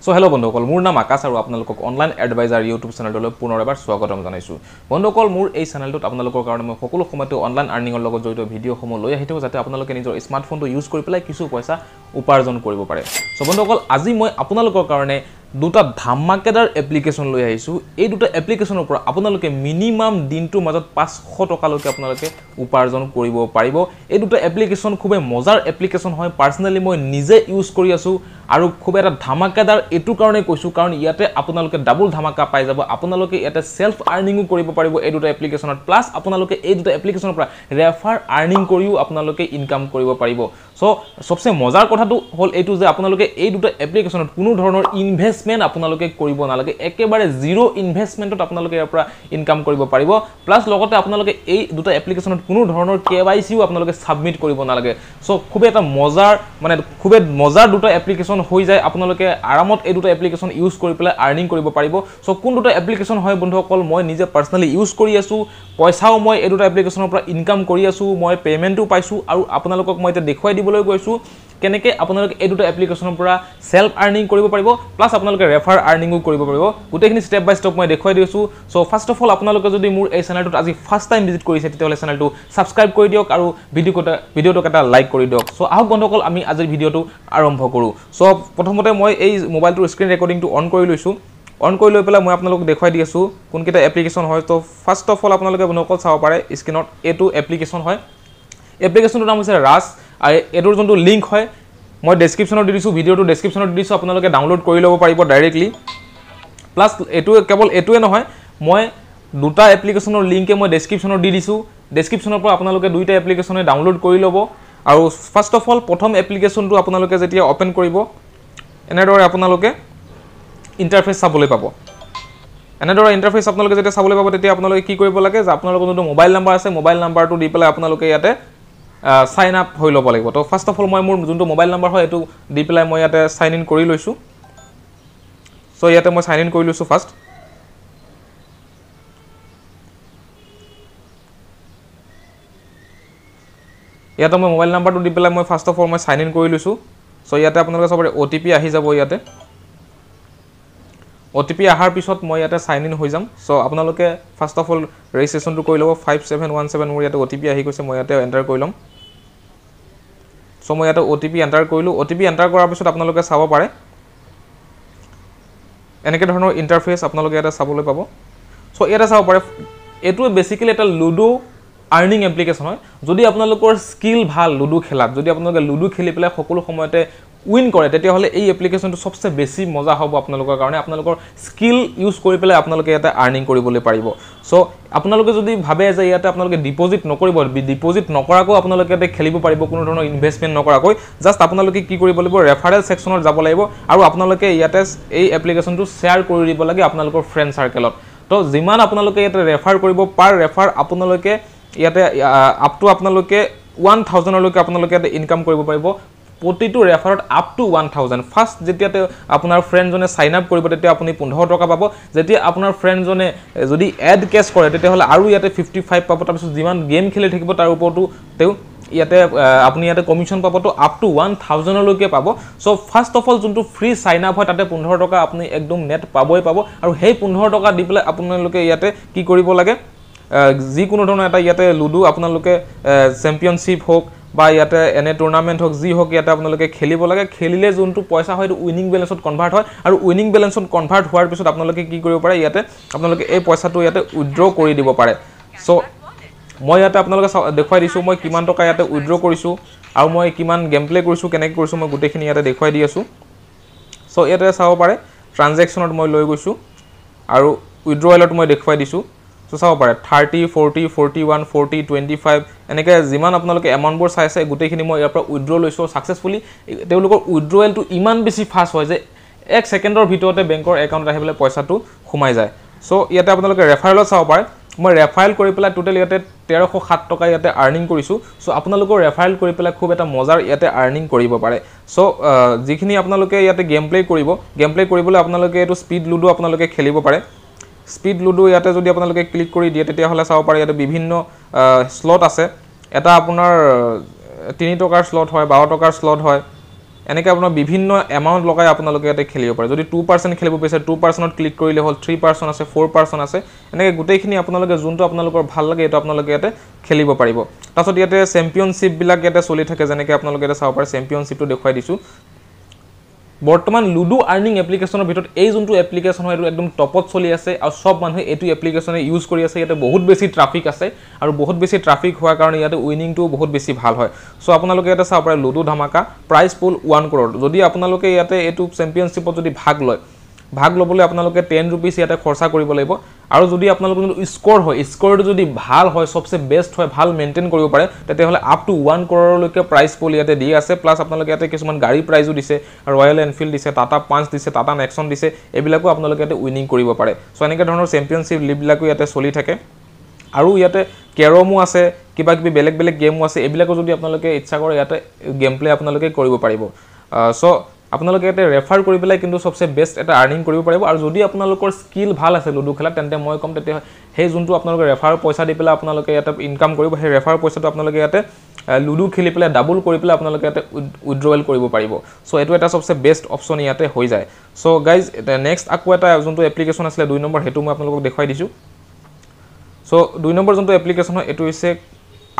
So hello' বন্ধুসকল, মোৰ নাম আকাশ আৰু আপোনালোকক অনলাইন এডভাইজাৰ ইউটিউব চেনেলটোলৈ পুনৰ এবাৰ স্বাগতম জনাইছোঁ। বন্ধুসকল, মোৰ এই চেনেলটোত আপোনালোকৰ কাৰণে মই সকলো সময়তে অনলাইন আৰ্নিঙৰ লগত জড়িত ভিডিঅ'সমূহ লৈ আহি থাকোঁ, যাতে আপোনালোকে নিজৰ স্মাৰ্টফোনটো ইউজ কৰি পেলাই কিছু পইচা উপাৰ্জন কৰিব পাৰে। সো বন্ধুসকল, আজি মই আপোনালোকৰ কাৰণে দুটা ধামাকেদাৰ এপ্লিকেশ্যন লৈ আহিছোঁ। এই দুটা এপ্লিকেশ্যনৰ পৰা আপোনালোকে মিনিমাম দিনটোৰ মাজত 500 টকালৈকে আপোনালোকে উপাৰ্জন কৰিব পাৰিব। এই দুটা এপ্লিকেশ্যন খুবেই মজাৰ এপ্লিকেশ্যন হয়। পাৰ্চনেলি মই নিজে ইউজ কৰি আছোঁ আৰু খুব এটা ধামাকেদাৰ এইটো কাৰণে কৈছোঁ, কাৰণ ইয়াতে আপোনালোকে ডাবল ধামাকা পাই যাব। আপোনালোকে ইয়াতে সেলফ আৰ্নিঙো কৰিব পাৰিব এই দুটা এপ্লিকেশ্যনত, প্লাছ আপোনালোকে এই দুটা এপ্লিকেশ্যনৰ পৰা ৰেফাৰ আৰ্নিং কৰিও আপোনালোকে ইনকাম কৰিব পাৰিব। সো সবচে মজাৰ কথাটো হ'ল এইটো যে আপোনালোকে এই দুটা এপ্লিকেশ্যনত কোনো ধৰণৰ ইনভেষ্টমেণ্ট আপোনালোকে কৰিব নালাগে। একেবাৰে জিৰ' ইনভেষ্টমেণ্টত আপোনালোকে ইয়াৰ পৰা ইনকাম কৰিব পাৰিব। প্লাছ লগতে আপোনালোকে এই দুটা এপ্লিকেশ্যনত কোনো ধৰণৰ KYCও আপোনালোকে ছাবমিট কৰিব নালাগে। সো খুবেই এটা খুবেই মজাৰ দুটা এপ্লিকেশ্যন হৈ যায়। আপোনালোকে আৰামত এই দুটা এপ্লিকেশ্যন ইউজ কৰি পেলাই আৰ্নিং কৰিব পাৰিব। সো কোন দুটা এপ্লিকেশ্যন হয় বন্ধুসকল, মই নিজে পাৰ্চনেলি ইউজ কৰি আছোঁ, পইচাও মই এই দুটা এপ্লিকেশ্যনৰ পৰা ইনকাম কৰি আছোঁ, মই পে'মেণ্টো পাইছোঁ, আৰু আপোনালোকক মই এতিয়া দেখুৱাই দিবলৈ গৈছোঁ কেনেকৈ আপোনালোকে এই দুটা এপ্লিকেশ্যনৰ পৰা সেলফ আৰ্নিং কৰিব পাৰিব, প্লাছ আপোনালোকে ৰেফাৰ আৰ্নিঙো কৰিব পাৰিব। গোটেইখিনি ষ্টেপ বাই ষ্টেপ মই দেখুৱাই দিছোঁ। সো ফাৰ্ষ্ট অফ অল আপোনালোকে যদি মোৰ এই চেনেলটোত আজি ফাৰ্ষ্ট টাইম ভিজিট কৰিছে, তেতিয়াহ'লে চেনেলটো ছাবস্ক্ৰাইব কৰি দিয়ক আৰু ভিডিঅ'টোক এটা লাইক কৰি দিয়ক। সো আহক বন্ধুসকল, আমি আজিৰ ভিডিঅ'টো আৰম্ভ কৰোঁ। সো প্ৰথমতে মই এই মোবাইলটোৰ স্ক্ৰীণ ৰেকৰ্ডিংটো অন কৰি লৈছোঁ। অন কৰি লৈ পেলাই মই আপোনালোকক দেখুৱাই দি আছোঁ কোনকেইটা এপ্লিকেশ্যন হয়। তো ফাৰ্ষ্ট অফ অল আপোনালোকে বন্ধুসকল চাব পাৰে স্ক্ৰীণত, এইটো এপ্লিকেশ্যন হয়। এপ্লিকেশ্যনটোৰ নাম হৈছে ৰাছ, আৰু এইটোৰ যোনটো লিংক হয় মই ডেছক্ৰিপশ্যনত দি দিছোঁ, ভিডিঅ'টো ডেছক্ৰিপশ্যনত দি দিছোঁ, আপোনালোকে ডাউনলোড কৰি ল'ব পাৰিব ডাইৰেক্টলি। প্লাছ কেৱল এইটোৱে নহয়, মই দুটা এপ্লিকেশ্যনৰ লিংকে মই ডেছক্ৰিপশ্যনত দি দিছোঁ। ডেছক্ৰিপশ্যনৰ পৰা আপোনালোকে দুইটা এপ্লিকেশ্যনে ডাউনলোড কৰি ল'ব। আৰু ফাৰ্ষ্ট অফ অল প্ৰথম এপ্লিকেশ্যনটো আপোনালোকে যেতিয়া অ'পেন কৰিব, এনেদৰে আপোনালোকে ইণ্টাৰফেচ চাবলৈ পাব। এনেদৰে ইণ্টাৰফেচ আপোনালোকে যেতিয়া চাবলৈ পাব, তেতিয়া আপোনালোকে কি কৰিব লাগে যে আপোনালোকৰ যোনটো মোবাইল নাম্বাৰ আছে, মোবাইল নাম্বাৰটো দি পেলাই আপোনালোকে ইয়াতে চাইন আপ হৈ ল'ব লাগিব। তো ফাৰ্ষ্ট অফ অল মই মোৰ যোনটো মোবাইল নাম্বাৰ হয় এইটো দি পেলাই মই ইয়াতে চাইন ইন কৰি লৈছোঁ। চ' ইয়াতে মই চাইন ইন কৰি লৈছোঁ ফাৰ্ষ্ট। ইয়াতে মই মোবাইল নাম্বাৰটো দি পেলাই মই ফাৰ্ষ্ট অফ অল মই চাইন ইন কৰি লৈছোঁ। চ' ইয়াতে আপোনালোকে চাব OTP আহি যাব। ইয়াতে OTP অহাৰ পিছত মই ইয়াতে চাইন ইন হৈ যাম। চ' আপোনালোকে ফাৰ্ষ্ট অফ অল ৰেজিষ্ট্ৰেশ্যনটো কৰি ল'ব। 5717 মোৰ ইয়াতে OTP আহি গৈছে, মই ইয়াতে এণ্টাৰ কৰি ল'ম। চ' মই ইয়াতে OTP এণ্টাৰ কৰিলোঁ। OTP এণ্টাৰ কৰাৰ পিছত আপোনালোকে চাব পাৰে এনেকৈ ধৰণৰ ইণ্টাৰফেচ আপোনালোকে ইয়াতে চাবলৈ পাব। চ' ইয়াতে চাব পাৰে এইটো বেচিকেলি এটা লুডো আৰ্নিং এপ্লিকেশ্যন হয়। যদি আপোনালোকৰ স্কিল ভাল লুডো খেলাত, যদি আপোনালোকে লুডো খেলি পেলাই সকলো সময়তে উইন কৰে, তেতিয়াহ'লে এই এপ্লিকেশ্যনটো সবচে বেছি মজা হ'ব আপোনালোকৰ কাৰণে। আপোনালোকৰ স্কিল ইউজ কৰি পেলাই আপোনালোকে ইয়াতে আৰ্নিং কৰিবলৈ পাৰিব। চ' আপোনালোকে যদি ভাবে যে ইয়াতে আপোনালোকে ডিপ'জিট নকৰিব, ডিপ'জিট নকৰাকৈ আপোনালোকে ইয়াতে খেলিব পাৰিব, কোনো ধৰণৰ ইনভেষ্টমেণ্ট নকৰাকৈ, জাষ্ট আপোনালোকে কি কৰিব লাগিব, ৰেফাৰেল ছেকশ্যনত যাব লাগিব আৰু আপোনালোকে ইয়াতে এই এপ্লিকেশ্যনটো শ্বেয়াৰ কৰি দিব লাগে আপোনালোকৰ ফ্ৰেণ্ড চাৰ্কেলত। তো যিমান আপোনালোকে ইয়াতে ৰেফাৰ কৰিব, পাৰ ৰেফাৰ আপোনালোকে ইয়াতে আপ টু আপোনালোকে 1000লৈকে আপোনালোকে ইয়াতে ইনকাম কৰিব পাৰিব। প্ৰতিটো ৰেফাৰত আপ টু 1000। ফাৰ্ষ্ট যেতিয়া আপোনাৰ ফ্ৰেণ্ডজনে চাইন আপ কৰিব, তেতিয়া আপুনি 15 টকা পাব। যেতিয়া আপোনাৰ ফ্ৰেণ্ডজনে যদি এড কেছ কৰে, তেতিয়াহ'লে আৰু ইয়াতে 55 পাব। তাৰপিছত যিমান গেম খেলি থাকিব তাৰ ওপৰতো আপুনি ইয়াতে কমিশ্যন পাব, তো আপ টু 1000লৈকে পাব। চ' ফাৰ্ষ্ট অফ অল যোনটো ফ্ৰী চাইন আপ হয়, তাতে 15 টকা আপুনি একদম নেট পাবই পাব। আৰু সেই 15 টকা দি পেলাই আপোনালোকে ইয়াতে কি কৰিব লাগে, যিকোনো ধৰণৰ এটা ইয়াতে লুডো আপোনালোকে চেম্পিয়নশ্বিপ হওক বা ইয়াতে এনে টুৰ্ণামেণ্ট হওক, যি হওক, ইয়াতে আপোনালোকে খেলিব লাগে। খেলিলে যোনটো পইচা হয় সেইটো উইনিং বেলেঞ্চত কনভাৰ্ট হয়, আৰু উইনিং বেলেঞ্চত কনভাৰ্ট হোৱাৰ পিছত আপোনালোকে কি কৰিব পাৰে, ইয়াতে আপোনালোকে এই পইচাটো ইয়াতে উইথড্ৰ কৰি দিব পাৰে। চ' মই ইয়াতে আপোনালোকে দেখুৱাই দিছোঁ মই কিমান টকা ইয়াতে উইথড্ৰ কৰিছোঁ আৰু মই কিমান গেম প্লে কৰিছোঁ, কেনেকৈ কৰিছোঁ, মই গোটেইখিনি ইয়াতে দেখুৱাই দি আছোঁ। চ' ইয়াতে চাব পাৰে ট্ৰানজেকশ্যনত মই লৈ গৈছোঁ আৰু উইথড্ৰৱেলত মই দেখুৱাই দিছোঁ। চ' চাব পাৰে 30, 40, 41, 40, 25 এনেকৈ যিমান আপোনালোকে এমাউণ্টবোৰ চাইছে গোটেইখিনি মই ইয়াৰ পৰা উইথড্ৰ লৈছোঁ ছাকচেছফুলি। তেওঁলোকৰ উইথড্ৰৱেলটো ইমান বেছি ফাষ্ট হয় যে 1 ছেকেণ্ডৰ ভিতৰতে বেংকৰ একাউণ্টত আহি পেলাই পইচাটো সোমাই যায়। চ' ইয়াতে আপোনালোকে ৰেফাৰেলত চাব পাৰে, মই ৰেফাৰেল কৰি পেলাই টোটেল ইয়াতে 1307 টকা ইয়াতে আৰ্নিং কৰিছোঁ। চ' আপোনালোকৰ ৰেফাৰেল কৰি পেলাই খুব এটা মজাৰ ইয়াতে আৰ্নিং কৰিব পাৰে। চ' যিখিনি আপোনালোকে ইয়াতে গেম প্লে কৰিব, গেম প্লে কৰিবলৈ আপোনালোকে এইটো স্পীড লুডো আপোনালোকে খেলিব পাৰে। স্পীড লুডো ইয়াতে যদি আপোনালোকে ক্লিক কৰি দিয়ে, তেতিয়াহ'লে চাব পাৰে ইয়াতে বিভিন্ন স্লট আছে। এটা আপোনাৰ 3 টকাৰ স্লট হয়, 12 টকাৰ স্লট হয়, এনেকৈ আপোনাৰ বিভিন্ন এমাউণ্ট লগাই আপোনালোকে ইয়াতে খেলিব পাৰে যদি 2% খেলিব বিচাৰে 2%ত ক্লিক কৰিলে হ'ল 3% আছে 4% আছে এনেকৈ গোটেইখিনি আপোনালোকে যোনটো আপোনালোকৰ ভাল লাগে এইটো আপোনালোকে ইয়াতে খেলিব পাৰিব তাৰপিছত ইয়াতে চেম্পিয়নশ্বিপবিলাক ইয়াতে চলি থাকে যেনেকৈ আপোনালোকে ইয়াতে চাব পাৰে চেম্পিয়নশ্বিপটো দেখুৱাই দিছোঁ বৰ্তমান লুডো আৰ্নিং এপ্লিকেশ্যনৰ ভিতৰত এই যোনটো এপ্লিকেশ্যন হয় এইটো একদম টপত চলি আছে আৰু সব মানুহে এইটো এপ্লিকেশ্যনে ইউজ কৰি আছে ইয়াতে বহুত বেছি ট্ৰাফিক আছে আৰু বহুত বেছি ট্ৰাফিক হোৱাৰ কাৰণে ইয়াতে উইনিংটো বহুত বেছি ভাল হয় সো আপোনালোকে ইয়াতে চাব পাৰে লুডো ধামাকা প্ৰাইজ পুল 1 crore যদি আপোনালোকে ইয়াতে এইটো চেম্পিয়নশ্বিপত যদি ভাগ ল'বলৈ আপোনালোকে 10 rupees ইয়াতে খৰচা কৰিব লাগিব আৰু যদি আপোনালোকৰ স্কোৰ হয় স্কোৰটো যদি ভাল হয় সবচে বেষ্ট হয় ভাল মেইনটেইন কৰিব পাৰে তেতিয়াহলে আপ টু 1 crore লৈকে প্ৰাইজ পুল ইয়াতে দি আছে প্লাস আপোনালোকে ইয়াতে কিছুমান গাড়ী প্ৰাইজো দিছে ৰয়েল এনফিল্ড দিছে টাটা পাঞ্চ দিছে টাটা নেক্সন দিছে এবিলাকো আপোনালোকে ইয়াতে উইনিং কৰিব পাৰে সো এনেকে ধৰণৰ চেম্পিয়নশ্বিপ লিগবিলাকো ইয়াতে চলি থাকে আৰু ইয়াতে কেৰমো আছে কিবা কিবি বেলেগ গেমো আছে এবিলাকো যদি আপোনালোকে ইচ্ছা কৰে ইয়াতে গেম প্লে আপোনালোকে কৰিব পাৰিব সো আপোনালোকে ইয়াতে ৰেফাৰ কৰি পেলাই কিন্তু সবচে বেষ্ট এটা আৰ্নিং কৰিব পাৰিব আৰু যদি আপোনালোকৰ স্কিল ভাল আছে লুডো খেলা তেন্তে মই কম তেতিয়া সেই যোনটো আপোনালোকে ৰেফাৰ পইচা দি পেলাই আপোনালোকে ইয়াতে ইনকাম কৰিব সেই ৰেফাৰ পইচাটো আপোনালোকে ইয়াতে লুডো খেলি পেলাই ডাবল কৰি পেলাই আপোনালোকে ইয়াতে উইথড্ৰৱেল কৰিব পাৰিব সো এটো এটা সবচে বেষ্ট অপচন ইয়াতে হৈ যায় সো গাইজ নেক্সট আকো এটা যোনটো এপ্লিকেশ্যন আছিল 2 নম্বৰ হেতু মই আপোনালোকক দেখাই দিছো সো 2 নম্বৰ যোনটো এপ্লিকেশ্যন হয় এটো হৈছে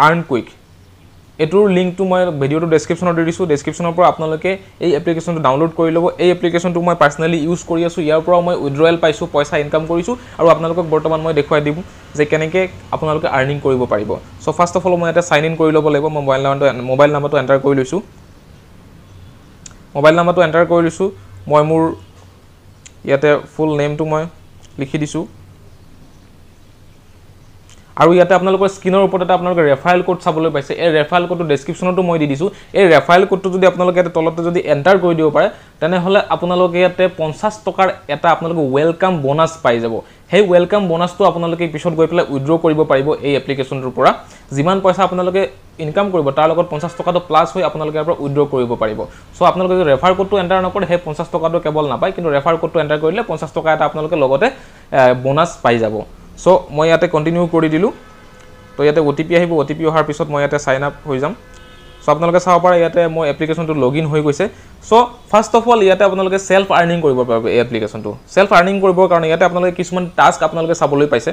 আৰ্ন কুইক এটোৰ লিংকটো মই ভিডিওটো ডেসক্ৰিপচনত দি দিছো ডেসক্ৰিপচনৰ পৰা আপোনালোকে এই এপ্লিকেশ্যনটো ডাউনলোড কৰি ল'ব এই এপ্লিকেশ্যনটো মই পাৰ্সোনালি ইউজ কৰি আছো ইয়াৰ পৰা মই উইথড্ৰৱেল পাইছো পইচা ইনকাম কৰিছো আৰু আপোনালোকক বৰ্তমান মই দেখুৱাই দিম যে কেনেকৈ আপোনালোকে আৰ্নিং কৰিব পাৰিব সো ফাৰ্স্ট অফ অল মই এটা সাইন ইন কৰি ল'ব লাগিব মই মোবাইল নাম্বাৰটো এন্টাৰ কৰি লৈছো মই মোৰ ইয়াতে ফুল নেমটো মই লিখি দিছো আৰু ইয়াতে আপোনালোকৰ স্ক্ৰিনৰ ওপৰত এটা আপোনালোকে ৰেফাৰেল কোড চাবলৈ পাইছে এই ৰেফাৰেল কোডটো ডেসক্ৰিপচনতো মই দি দিছো এই ৰেফাৰেল কোডটো যদি আপোনালোকে ইয়াতে তলতে যদি এন্টাৰ কৰি দিব পাৰে তেনে হলে আপোনালোকে ইয়াতে 50 টকাৰ এটা আপোনালোকে ওয়েলকাম বোনাস পাই যাব সেই ওয়েলকাম বোনাসটো আপোনালোকে পিছত গৈ পেলাই উইথড্ৰ কৰিব পাৰিব এই এপ্লিকেশ্যনটোৰ পৰা যিমান পইচা আপোনালোকে ইনকাম কৰিব তাৰ লগত 50 টকাটো প্লাস হৈ আপোনালোকে ইয়াৰ পৰা উইথড্ৰ কৰিব পাৰিব সো আপোনালোকে যদি ৰেফাৰ কোডটো এন্টাৰ নকৰে সেই 50 টকাটো কেৱল নাপায় কিন্তু ৰেফাৰ কোডটো এন্টাৰ কৰিলে 50 টকা এটা আপোনালোকে লগতে বোনাস পাই যাব সো মই ইয়াতে কন্টিনিউ কৰি দিলু তো ইয়াতে ওটিপি আহিব ওটিপি অহাৰ পিছত মই ইয়াতে সাইন আপ হৈ যাম সো আপোনালোকে চাব পাৰে ইয়াতে মই এপ্লিকেশ্যনটো লগইন হৈ গৈছে সো ফাৰ্স্ট অফ অল ইয়াতে আপোনালোকে সেলফ আৰ্নিং কৰিব পাৰিব এই এপ্লিকেশ্যনটো সেলফ আৰ্নিং কৰিবৰ কাৰণে ইয়াতে আপোনালোকে কিছুমান টাস্ক আপোনালোকে চাবলৈ পাইছে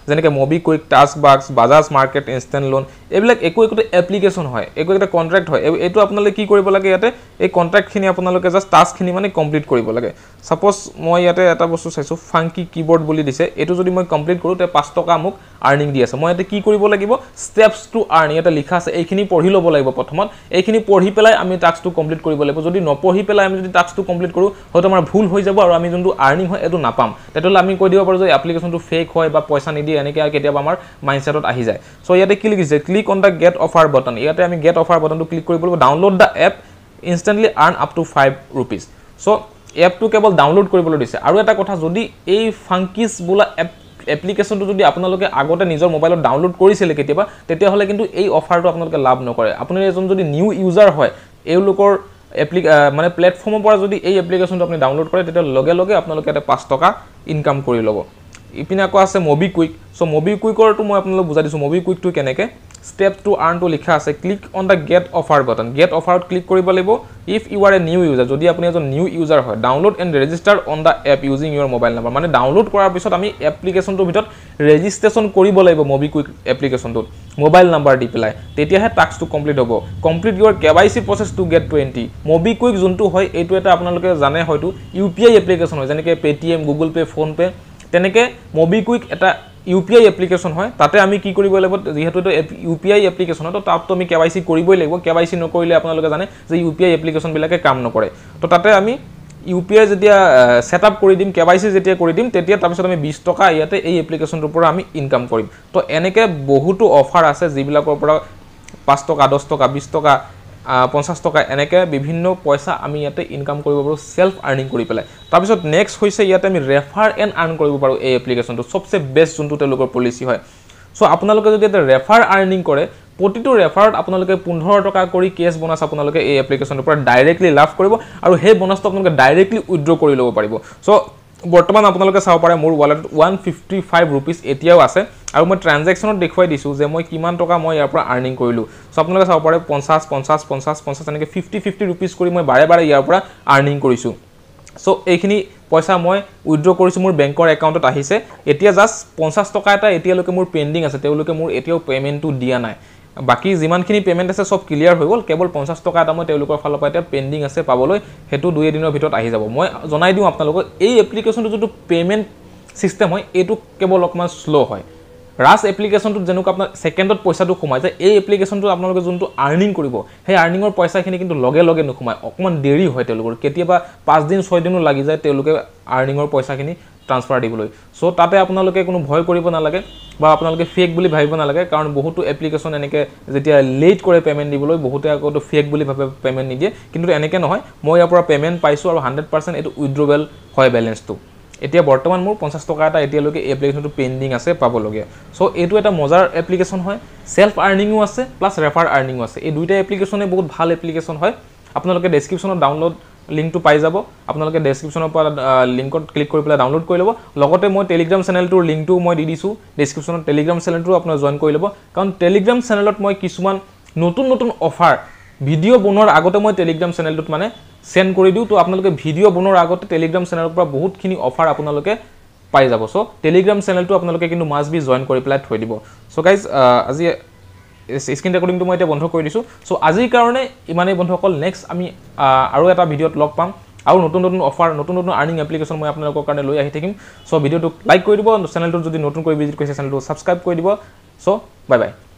যেনেকৈ মবি কুইক টাস্ক বাক্স বাজাজ মাৰ্কেট ইনষ্টেন্ট লোন এইবিলাক একোটা এপ্লিকেশ্যন হয় একোটা কন্ট্ৰাক্ট হয় এইটো আপোনালোকে কি কৰিব লাগে ইয়াতে এই কন্ট্ৰাক্টখিনি আপোনালোকে জাস্ট টাস্কখিনি মানে কমপ্লিট কৰিব লাগে সাপোজ মই ইয়াতে এটা বস্তু চাইছো ফাংকি কিবোৰ্ড বুলি দিছে এটো যদি মই কমপ্লিট কৰো তে 5 টকা মোক আৰ্নিং দি আছে মই ইয়াতে কি কৰিব লাগিব স্টেপস টু আৰ্ন ইয়াতে লিখা আছে এইখিনি পঢ়ি ল'ব লাগিব প্ৰথমত এইখিনি পঢ়ি পেলাই আমি টাস্কটো কমপ্লিট কৰিব লাগিব যদি নপঢ়ি পেলাই আমি যদি টাস্কটো কমপ্লিট কৰো হয়তো আমাৰ ভুল হৈ যাব আৰু আমি যোনটো আৰ্নিং হয় এটো নাপাম তেতিয়াহলে আমি কৈ দিব পাৰো যে এপ্লিকেশ্যনটো ফেক হয় বা পইচা নিদি এনেকৈ কেতিয়াবা আমাৰ মাইন্ডসেটত আহি যায় সো ইয়াতে কি লিখিছে click on the get offer button ইয়াতে আমি গেট অফাৰ বাটনটো ক্লিক কৰিব লাগিব download the app instantly earn up to 5 rupees so এপটো কেৱল ডাউনলোড কৰিবলৈ দিছে আৰু এটা কথা যদি এই ফাংকিস বোলা এপ্লিকেশ্যনটো যদি আপোনালোকে আগতে নিজৰ মোবাইলত ডাউনলোড কৰিছিল কেতিয়াবা তেতিয়া হলে কিন্তু এই অফাৰটো আপোনালোকে লাভ নকৰে আপুনি এজন যদি নিউ ইউজাৰ হয় এওঁলোকৰ মানে প্লেটফৰ্মৰ পৰা যদি এই এপ্লিকেশ্যনটো আপুনি ডাউনলোড কৰে তেতিয়া লগে আপোনালোকে এটা 5 টকা ইনকাম কৰি ল'ব ইপিনে আকৌ আছে মবি কুইক সো মবি কুইকৰটো মই আপোনালোকক বুজাই দিছো মবি কুইকটো কেনেকৈ step to earn to লিখা আছে click on the get offer button get অফাৰত ক্লিক কৰিব লাগিব if you are a new user যদি আপুনি এজন নিউ ইউজাৰ হয় download and register on the app using your mobile number মানে ডাউনলোড কৰাৰ পিছত আমি এপ্লিকেশ্যনটোৰ ভিতৰত ৰেজিষ্ট্ৰেচন কৰিব লাগিব মবি কুইক এপ্লিকেশ্যনটোত মোবাইল নাম্বাৰ দি পেলাই তেতিয়াহে টাস্কটো কমপ্লিট হ'ব complete your KYC process to get 20 MobiKwik যোনটো হয় এইটো এটা আপোনালোকে জানে হয়তো ইউপিআই এপ্লিকেশ্যন হয় যেনেকৈ Paytm Google pay phone pay তেনেকৈ মবি কুইক এটা ইউপিআই এপ্লিকেশ্যন হয় তাতে আমি কি কৰিব লাগিব যেহেতু এটা ইউপিআই এপ্লিকেশ্যন তো তাতটো আমি কেৱাইচি কৰিবই লাগিব কেৱাইচি নকৰিলে আপোনালোকে জানে যে ইউপিআই এপ্লিকেশ্যন বিলাকে কাম নকৰে তো তাতে আমি ইউপিআই যেতিয়া সেটআপ কৰি দিম কেৱাইচি যেতিয়া কৰি দিম তেতিয়া তাৰপিছত আমি 20 টকা ইয়াতে এই এপ্লিকেশ্যনটোৰ পৰা আমি ইনকাম কৰিম তো এনেকৈ বহুতো অফাৰ আছে যিবিলাকৰ পৰা 5 টকা 10 টকা 20 টকা 50 টকা এনেকৈ বিভিন্ন পইচা আমি ইয়াতে ইনকাম কৰিব পাৰো সেলফ আৰ্নিং কৰি পেলাই তাৰপিছত নেক্সট হৈছে ইয়াতে আমি ৰেফাৰ এণ্ড আৰ্ন কৰিব পাৰো এই এপ্লিকেশ্যনটো সবচে বেষ্ট যোনটো তেওঁলোকৰ পলিচি হয় সো আপোনালোকে যদি এটা ৰেফাৰ আৰ্নিং কৰে প্ৰতিটো ৰেফাৰত আপোনালোকে 15 টকা কৰি কেছ বোনাস আপোনালোকে এই এপ্লিকেশ্যনৰ পৰা ডাইৰেক্টলি লাভ কৰিব আৰু সেই বোনাসটো আপোনালোকে ডাইৰেক্টলি উইথড্ৰ কৰি ল'ব পাৰিব সো বৰ্তমান আপোনালোকে চাব পাৰে মোৰ ওয়ালেটত 155 rupees এতিয়াও আছে আৰু মই ট্ৰানজেকশ্যনত দেখুৱাই দিছোঁ যে মই কিমান টকা মই ইয়াৰ পৰা আৰ্নিং কৰিলোঁ সো আপোনালোকে চাব পাৰে 50 50 50 50 এনেকৈ 50 रुपीस কৰি মই বাৰে বাৰে ইয়াৰ পৰা আৰ্নিং কৰিছোঁ সো এইখিনি পইচা মই উইথড্ৰ কৰিছোঁ মোৰ বেংকৰ একাউণ্টত আহিছে এতিয়া জাস্ট 50 টকা এটা এতিয়ালৈকে মোৰ পেন্ডিং আছে তেওঁলোকে মোৰ এতিয়াও পেমেন্টটো দিয়া নাই বাকি যিমানখিনি পেমেন্ট আছে সব ক্লিয়াৰ হৈ গল কেৱল 50 টকা এটা মই তেওঁলোকৰ ফালৰ পৰা এটা পেন্ডিং আছে পাবলৈ হেতু 2 দিনৰ ভিতৰত আহি যাব মই জনাই দিওঁ আপোনালোকক এই এপ্লিকেশনটো যেটো পেমেন্ট সিস্টেম হয় এটো কেৱল অকমান স্লো হয় ৰাস এপ্লিকেশনটো যেনেকৈ আপোনাৰ সেকেন্ডত পইচাটো কমাই যায় এই এপ্লিকেশনটো আপোনালোকে যোনটো আৰ্নিং কৰিব সেই আৰ্নিংৰ পইচাখিনি কিন্তু লগে লগে নকমাই অকমান দেৰি হয় তেওঁলোকৰ কেতিয়াবা 5 দিন 6 দিনো লাগি যায় তেওঁলোকে আৰ্নিংৰ পইচাখিনি ট্ৰান্সফাৰ দিবলৈ সো তাতে আপোনালোকে কোনো ভয় কৰিব নালাগে বা আপোনালোকে ফেক বুলি ভাবিব নালাগে কাৰণ বহুতো এপ্লিকেশন এনেকে যেতিয়া লেট কৰে পেমেন্ট দিবলৈ বহুতে আকৌটো ফেক বুলি ভাবে পেমেন্ট নিদিয়ে কিন্তু এনেকে নহয় মই ইয়াৰ পৰা পেমেন্ট পাইছো আৰু 100% এটো উইথড্ৰৱেল হয় বেলেন্সটো এতিয়া বৰ্তমান মোৰ 50 টকা এটা এতিয়ালৈকে এপ্লিকেশনটো পেন্ডিং আছে পাবলগীয়া সো এটো এটা মজাৰ এপ্লিকেশন হয় সেলফ আৰ্নিংও আছে প্লাস ৰেফাৰ আৰ্নিংও আছে এই দুইটা এপ্লিকেশনে বহুত ভাল এপ্লিকেশন হয় আপোনালোকে ডেসক্ৰিপচনত ডাউনলোড লিংকটো পাই যাব আপোনালোকে ডেসক্ৰিপচনৰ পৰা লিংকত ক্লিক কৰি পেলাই ডাউনলোড কৰি লব লগতে মই টেলিগ্ৰাম চেনেলটোৰ লিংকটো মই দি দিছো ডেসক্ৰিপচনত টেলিগ্ৰাম চেনেলটো আপোনালোকে জয়েন কৰি লব কাৰণ টেলিগ্ৰাম চেনেলত মই কিছুমান নতুন নতুন অফাৰ ভিডিও বনোৱাৰ আগতে মই টেলিগ্ৰাম চেনেলটোত মানে সেন্ড কৰি দিও তো আপোনালোকে ভিডিও বনোৱাৰ আগতে টেলিগ্ৰাম চেনেলৰ পৰা বহুতখিনি অফাৰ আপোনালোকে পাই যাব সো টেলিগ্ৰাম চেনেলটো আপোনালোকে কিন্তু মাস্ট বি জয়েন কৰি পেলাই থৈ দিব সো গাইজ আজি স্ক্ৰীন ৰেকৰ্ডিংটো মই এতিয়া বন্ধ কৰি দিছো সো আজিৰ কাৰণে ইমানেই বন্ধুসকল নেক্সট আমি আৰু এটা ভিডিওত লগ পাম আৰু নতুন নতুন অফাৰ নতুন নতুন আৰ্নিং এপ্লিকেশন মই আপোনালোকৰ কাৰণে লৈ আহি থাকিম সো ভিডিওটো লাইক কৰি দিব চেনেলটো যদি নতুন কৰি ভিজিট কৰিছে চেনেলটো সাবস্ক্ৰাইব কৰি দিব সো বাই বাই